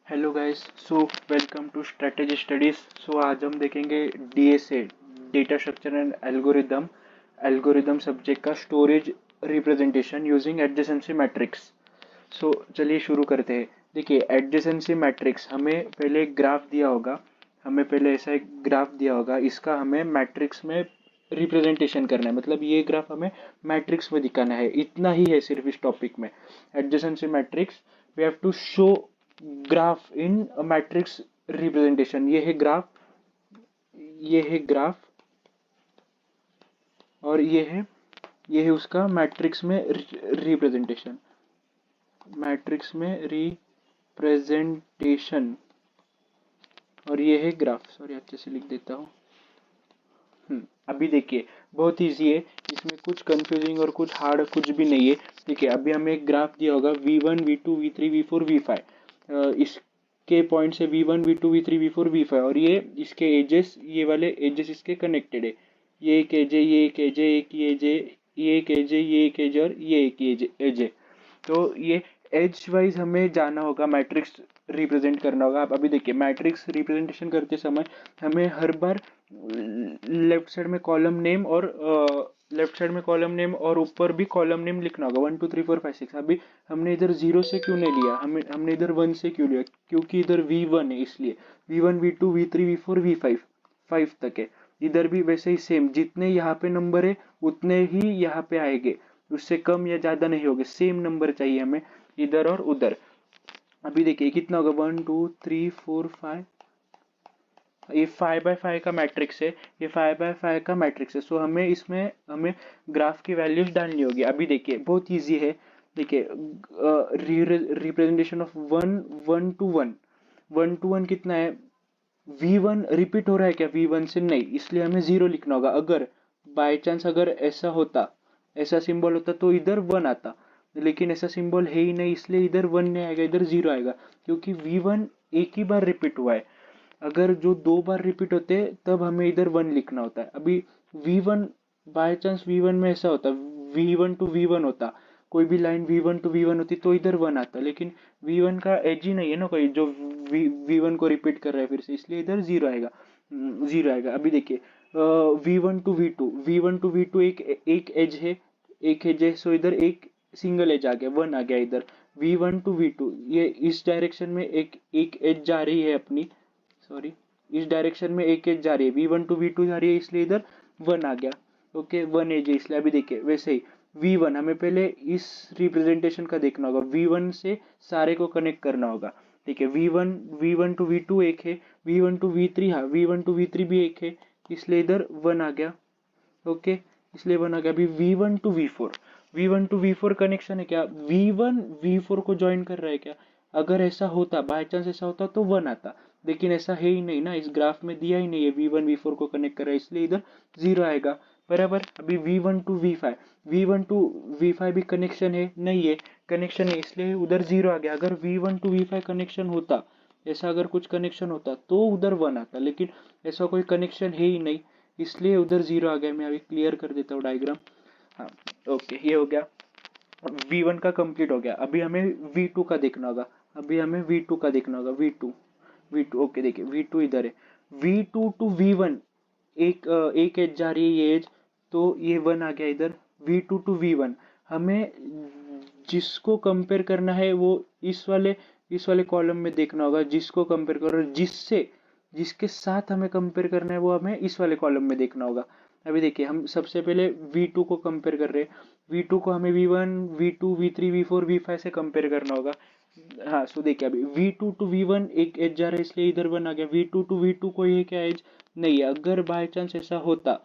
Hello guys, so welcome to strategy studies. आज हम देखेंगे DSA, data structure and algorithm subject का storage representation using adjacency matrix. चलिए शुरू करते हैं। देखिए, एडजेसेंसी मैट्रिक्स हमें पहले एक ग्राफ दिया होगा, हमें पहले ऐसा एक ग्राफ दिया होगा, इसका हमें मैट्रिक्स में रिप्रेजेंटेशन करना है। मतलब ये ग्राफ हमें मैट्रिक्स में दिखाना है, इतना ही है सिर्फ इस टॉपिक में। Adjacency matrix we have to show graph in matrix representation. ये है ग्राफ और ये है उसका मैट्रिक्स में रिप्रेजेंटेशन। मैट्रिक्स में रिप्रेजेंटेशन और ये है ग्राफ। सॉरी, अच्छे से लिख देता हूँ। अभी देखिए, बहुत इजी है, इसमें कुछ कंफ्यूजिंग और कुछ हार्ड कुछ भी नहीं है। देखिए, अभी हमें एक ग्राफ दिया होगा V1 V2 V3 V4 V5। इसके पॉइंट से V1 V2 V3 V4 V5 और ये इसके एजेस, ये वाले एजेस इसके कनेक्टेड है। ये एक एज है, ये एक एज है, एक ही एज है, ये एक एज है, ये एक एज है और ये एक एज है। तो ये एज वाइज हमें जाना होगा, मैट्रिक्स रिप्रेजेंट करना होगा। आप अभी देखिए, मैट्रिक्स रिप्रेजेंटेशन करते समय हमें हर बार लेफ्ट साइड में कॉलम नेम और ऊपर भी कॉलम नेम लिखना होगा, 1 2 3 4 5 6। अभी हमने इधर 0 से क्यों नहीं लिया, हमने इधर 1 से क्यों लिया? क्योंकि इधर V1 है, इसलिए V1 V2 V3 V4 V5 5 तक है। इधर भी वैसे ही सेम, जितने यहाँ पे नंबर है उतने ही यहाँ पे आएंगे, उससे कम या ज्यादा नहीं होंगे। सेम नंबर चाहिए हमें इधर और उधर। अभी देखिए कितना होगा, 1 2 3 4 5। ये 5x5 का मैट्रिक्स है, ये 5x5 का मैट्रिक्स है। हमें ग्राफ की वैल्यूज डालनी होगी। अभी देखिए, बहुत इजी है। देखिए, रिप्रेजेंटेशन ऑफ 1 1 कितना है? V1 रिपीट हो रहा है क्या V1 से? नहीं, इसलिए हमें 0 लिखना होगा। अगर बाय चांस अगर ऐसा होता, ऐसा सिंबल होता तो इधर 1 आता, लेकिन ऐसा सिंबल है ही नहीं, इसलिए इधर 1 नहीं आएगा, इधर 0 आएगा, क्योंकि V1 एक ही बार रिपीट हुआ है। अगर जो 2 बार रिपीट होते तब हमें इधर 1 लिखना होता है। अभी V1, बाय चांस V1 में ऐसा होता, V1 टू V1 होता, कोई भी लाइन V1 टू V1 होती तो इधर 1 आता, लेकिन V1 का एज ही नहीं है ना कोई जो V1 को रिपीट कर रहा है फिर से, इसलिए इधर 0 आएगा। 0 आएगा। अभी देखिए, V1 टू V2 एक एज है, सो इधर एक सिंगल एज आ गया, 1 आ गया इधर। V1 टू V2 ये इस डायरेक्शन में एक एज जा रही है अपनी, सॉरी, इस डायरेक्शन में एक एज जा रही है, V1 टू V2 जा रही है, इसलिए इधर 1 आ गया। ओके, 1 एज है इसलिए। अभी देखिए वैसे ही V1 हमें पहले इस रिप्रेजेंटेशन का देखना होगा, V1 से सारे को कनेक्ट करना होगा। ठीक है, V1 टू V2 एक है, V1 टू V3, हाँ V1 टू V3 भी एक है, इसलिए इधर 1 आ गया। ओके, इसलिए 1 आ गया। अभी V1 टू V4 कनेक्शन है क्या? V1 V4 को ज्वाइन कर रहा है क्या? अगर ऐसा होता, बाय चांस ऐसा होता तो 1 आता, लेकिन ऐसा है ही नहीं ना, इस ग्राफ में दिया ही नहीं है V1 V4 को कनेक्ट कर रहा है, इसलिए इधर 0 आएगा। बराबर। अभी V1 टू V5 भी कनेक्शन है नहीं है, कनेक्शन है, इसलिए उधर 0 आ गया। अगर V1 टू V5 कनेक्शन होता, ऐसा अगर कुछ कनेक्शन होता तो उधर 1 आता, लेकिन ऐसा कोई कनेक्शन है ही नहीं, इसलिए उधर 0 आ गया। मैं अभी क्लियर कर देता हूँ डायग्राम। हाँ, ओके, ये हो गया। V1 का कंप्लीट हो गया। अभी हमें V2 का देखना होगा, V2। ओके, देखिए V2 इधर है। V2 टू V1 एक एज जा रही है, ये एज, तो ये 1 आ गया इधर। V2 टू V1 हमें जिसको कंपेयर करना है वो इस वाले कॉलम में देखना होगा, जिसको कंपेयर करो, जिसके साथ हमें कंपेयर करना है वो हमें इस वाले कॉलम में देखना होगा। अभी देखिए, हम सबसे पहले V2 को कंपेयर कर रहे हैं। V2 को हमें V1 V2 V3 V4 V5 से कंपेयर करना होगा। हाँ, सो देखिए, अभी V2 टू V1 एक एज जा रहा है, इसलिए इधर 1 आ गया। V2 टू V2 कोई है क्या एज? नहीं है। अगर बाय चांस ऐसा होता,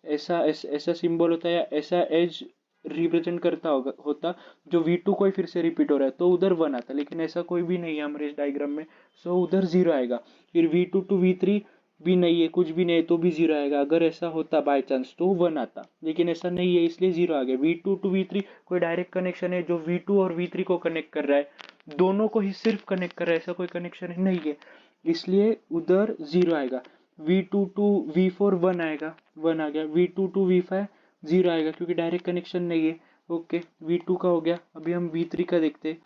ऐसा सिंबल होता या ऐसा एज रिप्रेजेंट करता होता जो V2 को ही फिर से रिपीट हो रहा है, तो उधर 1 आता, लेकिन ऐसा कोई भी नहीं है हमारे इस डायग्राम में, सो उधर 0 आएगा। फिर V2 टू V3 भी नहीं है, कुछ भी नहीं है, तो भी 0 आएगा। अगर ऐसा होता बाय चांस तो 1 आता, लेकिन ऐसा नहीं है, इसलिए 0 आ गया। V2 टू V3 कोई डायरेक्ट कनेक्शन है जो V2 और V3 को कनेक्ट कर रहा है, दोनों को ही सिर्फ कनेक्ट कर रहा है, ऐसा कोई कनेक्शन नहीं है, इसलिए उधर 0 आएगा। V2 टू V4 1 आएगा, 1 आ गया। V2 टू V5 0 आएगा, क्योंकि डायरेक्ट कनेक्शन नहीं है। ओके, V2 का हो गया। अभी हम V3 का देखते हैं।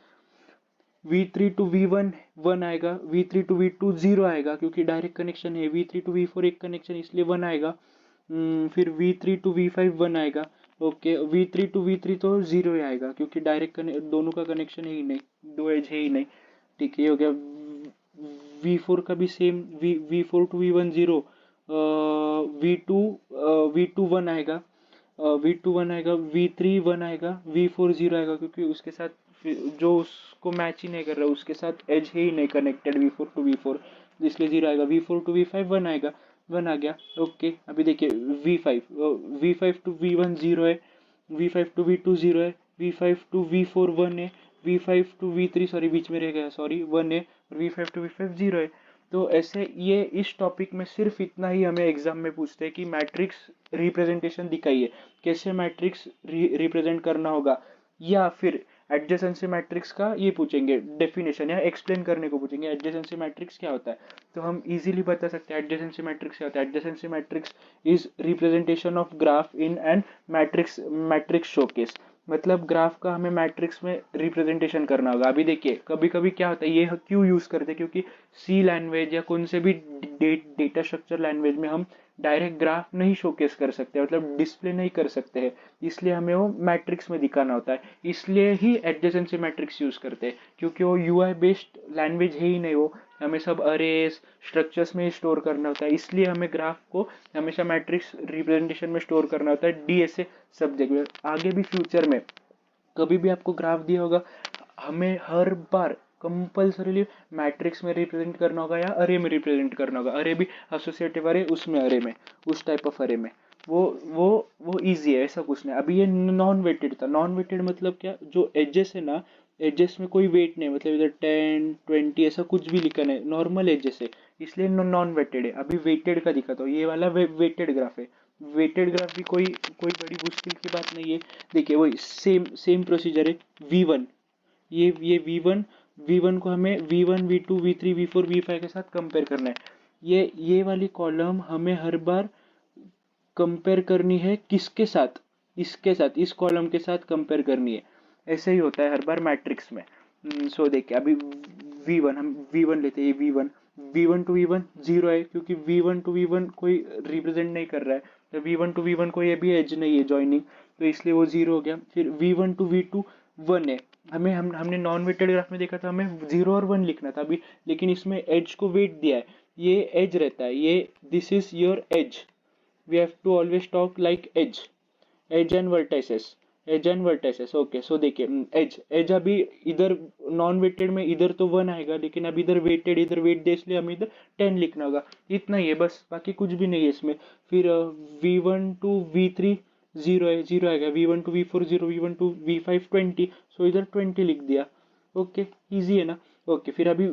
V3 टू V1 1 आएगा, V3 टू V2 0 आएगा क्योंकि डायरेक्ट कनेक्शन है, V3 टू V4 एक कनेक्शन इसलिए 1 आएगा। फिर V3 टू V5 1 आएगा। ओके, V3 टू V3 तो 0 ही आएगा क्योंकि डायरेक्ट दोनों का कनेक्शन है ही नहीं, दो एज है ही नहीं। ठीक है, ये हो गया। V4 का भी same, V4 to V1 0, V2 V2 1 आएगा, V2 1 आएगा, V3 1 आएगा, V4 0 आएगा क्योंकि उसके साथ जो उसको मैच ही नहीं कर रहा उसके साथ एज है ही नहीं कनेक्टेड V4 टू V4, इसलिए 0 आएगा। V4 टू V5 1 आएगा, 1 आ गया। ओके, अभी देखिए V5 टू V1 0 है, V5 टू V2 0 है, V5 टू V4 1 है, V5 टू V3 सॉरी बीच में रह गया सॉरी 1 है, और V5 टू V5 0 है। तो ऐसे ये इस टॉपिक में सिर्फ इतना ही हमें एग्जाम में पूछते हैं कि मैट्रिक्स रिप्रेजेंटेशन दिखाइए, कैसे मैट्रिक्स रिप्रेजेंट करना होगा, या फिर एडजेसेंसी मैट्रिक्स का ये पूछेंगे डेफिनेशन या एक्सप्लेन करने को पूछेंगे एडजेसेंसी मैट्रिक्स क्या होता है। तो हम इजीली बता सकते हैं एडजेसेंसी मैट्रिक्स क्या होता है। Adjacency matrix is representation of graph in and matrix showcase, मतलब ग्राफ का हमें मैट्रिक्स में रिप्रेजेंटेशन करना होगा। अभी देखिए कभी कभी क्या होता है, ये क्यों यूज करते हैं, क्योंकि सी लैंग्वेज या कौन से भी डेटा स्ट्रक्चर लैंग्वेज में हम डायरेक्ट ग्राफ नहीं शोकेस कर सकते, मतलब डिस्प्ले नहीं कर सकते हैं, इसलिए हमें वो मैट्रिक्स में दिखाना होता है। इसलिए ही एडजेसेंसी मैट्रिक्स यूज करते हैं, क्योंकि वो यूआई बेस्ड लैंग्वेज है ही नहीं, वो हमें सब अरेज स्ट्रक्चर्स में स्टोर करना होता है, इसलिए हमें ग्राफ को हमेशा मैट्रिक्स रिप्रेजेंटेशन में स्टोर करना होता है डीएसए सब्जेक्ट में। आगे भी फ्यूचर में कभी भी आपको ग्राफ दिया होगा, हमें हर बार कंपल्सरीली मैट्रिक्स में रिप्रेजेंट करना होगा या अरे में रिप्रेजेंट करना होगा। अरे भी एसोसिएटिव अरे, उसमें अरे में, उस टाइप ऑफ अरे में वो वो वो इजी है, ऐसा कुछ नहीं। अभी ये नॉन वेटेड था, नॉन वेटेड मतलब क्या, जो एजेस है ना, एजेस में कोई वेट नहीं, मतलब इधर 10 20 ऐसा कुछ भी लिखा नहीं, नॉर्मल एजेस है, इसलिए नॉन वेटेड है। अभी वेटेड का दिखा, तो ये वाला वेटेड ग्राफ है। वेटेड ग्राफ भी कोई कोई बड़ी मुश्किल की बात नहीं है। देखिए वही सेम सेम प्रोसीजर है। V1, ये V1 को हमें V1 V2 V3 V4 V5 के साथ कंपेयर करना है। ये वाली कॉलम हमें हर बार कंपेयर करनी है किसके साथ, इसके साथ, इस कॉलम के साथ कंपेयर करनी है। ऐसे ही होता है हर बार मैट्रिक्स में। सो देखिए अभी V1, हम V1 लेते हैं, V1 V1 टू V1 0 है क्योंकि V1 टू V1 कोई रिप्रेजेंट नहीं कर रहा है, तो V1 टू V1 को ये भी एज नहीं है जॉइनिंग, तो इसलिए वो 0 हो गया। फिर V1 टू V2 1 है, हमने नॉन वेटेड ग्राफ में देखा था हमें 0 और 1 लिखना था अभी, लेकिन इसमें एज को वेट दिया है, ये एज रहता है, ये this is your age, we have to always talk like edge and vertices, edge and vertices। Okay, so देखिए एज अभी इधर नॉन वेटेड में इधर तो 1 आएगा, लेकिन अब इधर वेटेड, इधर वेट दे, इसलिए हमें इधर 10 लिखना होगा। इतना ही है बस, बाकी कुछ भी नहीं है इसमें। फिर V1 टू V3 0 है, 0 आएगा, V1 to V4 0, V1 to V5 20, सो इधर 20 लिख दिया। ओके, इजी है ना। ओके, फिर अभी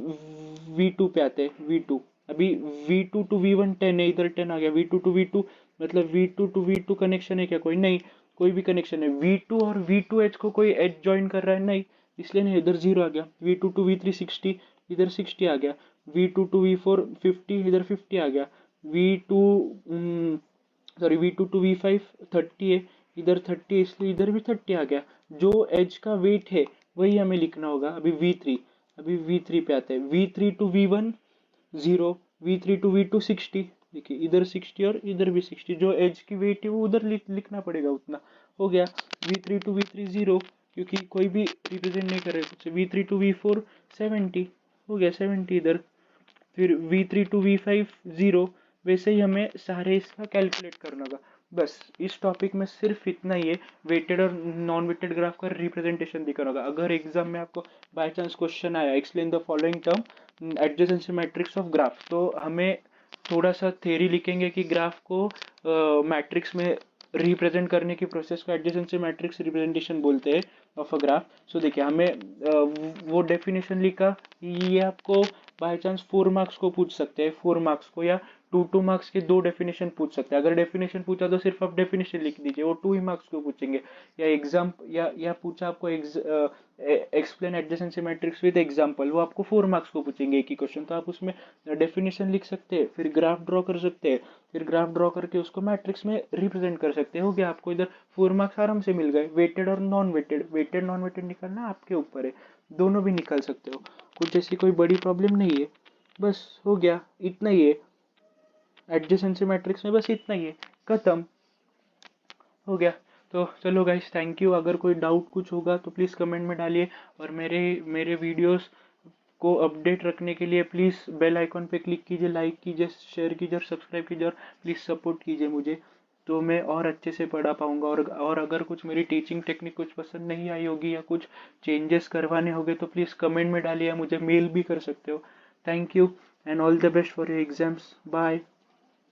V2 पे आते हैं। V2 अभी V2 टू V1 10 है, इधर 10 आ गया। V2 टू V2 मतलब V2 टू V2 कनेक्शन है क्या, कोई नहीं, कोई भी कनेक्शन है। V2 और V2 एच को कोई एच ज्वाइन कर रहा है नहीं, इसलिए नहीं, इधर 0 आ गया। V2 टू V3 60, इधर 60 आ गया। V2 टू V4 50, इधर 50 आ गया। V2 V2 टू V5 30 है, इधर 30 है, इसलिए इधर भी 30 आ गया। जो एज का वेट है वही हमें लिखना होगा। अभी V3 पे आते हैं। V3 to V1 0, V3 to V2 60, देखिए इधर 60 और इधर भी 60, जो एज की वेट है वो उधर लिखना पड़ेगा, उतना हो गया। V3 टू V3 0, क्योंकि कोई भी रिप्रेजेंट नहीं कर रहे कुछ। V3 टू V4 70, हो गया 70 इधर। फिर V3 टू V5 0, वैसे ही हमें सारे इसका कैलकुलेट करना होगा। बस इस टॉपिक में सिर्फ इतना ही है, वेटेड और नॉन वेटेड ग्राफ का रिप्रेजेंटेशन दिखाना होगा। अगर एग्जाम में आपको बाय चांस क्वेश्चन आया explain the following term adjacency matrix of graph, तो हमें थोड़ा सा थ्योरी लिखेंगे कि ग्राफ को मैट्रिक्स में रिप्रेजेंट करने की प्रोसेस को एडजेसेंसी मैट्रिक्स रिप्रेजेंटेशन बोलते हैं ऑफ अ ग्राफ। सो देखिए हमें वो डेफिनेशन लिखा, ये आपको बाय चांस 4 मार्क्स को पूछ सकते हैं, 4 मार्क्स को, या 2 मार्क्स के 2 डेफिनेशन पूछ सकते हैं। अगर डेफिनेशन पूछा तो सिर्फ आप डेफिनेशन लिख दीजिए, वो 2 ही मार्क्स को पूछेंगे। या एग्जाम या पूछा आपको explain adjacency matrix with example, वो आपको 4 मार्क्स को पूछेंगे एक ही क्वेश्चन, तो आप उसमें डेफिनेशन लिख सकते हैं, फिर ग्राफ ड्रॉ कर सकते हैं, फिर ग्राफ ड्रॉ करके उसको मैट्रिक्स में रिप्रेजेंट कर सकते हैं। हो गया, आपको इधर 4 मार्क्स आराम से मिल गए। वेटेड और non weighted, weighted non weighted निकालना आपके ऊपर है। दोनों भी निकाल सकते हो, कुछ ऐसी कोई बड़ी प्रॉब्लम नहीं है। बस हो गया, इतना ही है एडजेसेंसी मैट्रिक्स में, बस इतना ही है, खत्म हो गया। तो चलो गाइस, थैंक यू। अगर कोई डाउट कुछ होगा तो प्लीज़ कमेंट में डालिए, और मेरे मेरे वीडियोस को अपडेट रखने के लिए प्लीज़ बेल आइकॉन पे क्लिक कीजिए, लाइक कीजिए, शेयर कीजिए और सब्सक्राइब कीजिए, और प्लीज़ सपोर्ट कीजिए मुझे, तो मैं और अच्छे से पढ़ा पाऊँगा। और अगर कुछ मेरी टीचिंग टेक्निक कुछ पसंद नहीं आई होगी या कुछ चेंजेस करवाने होंगे तो प्लीज़ कमेंट में डालिए, मुझे मेल भी कर सकते हो। Thank you and all the best for your exams. Bye.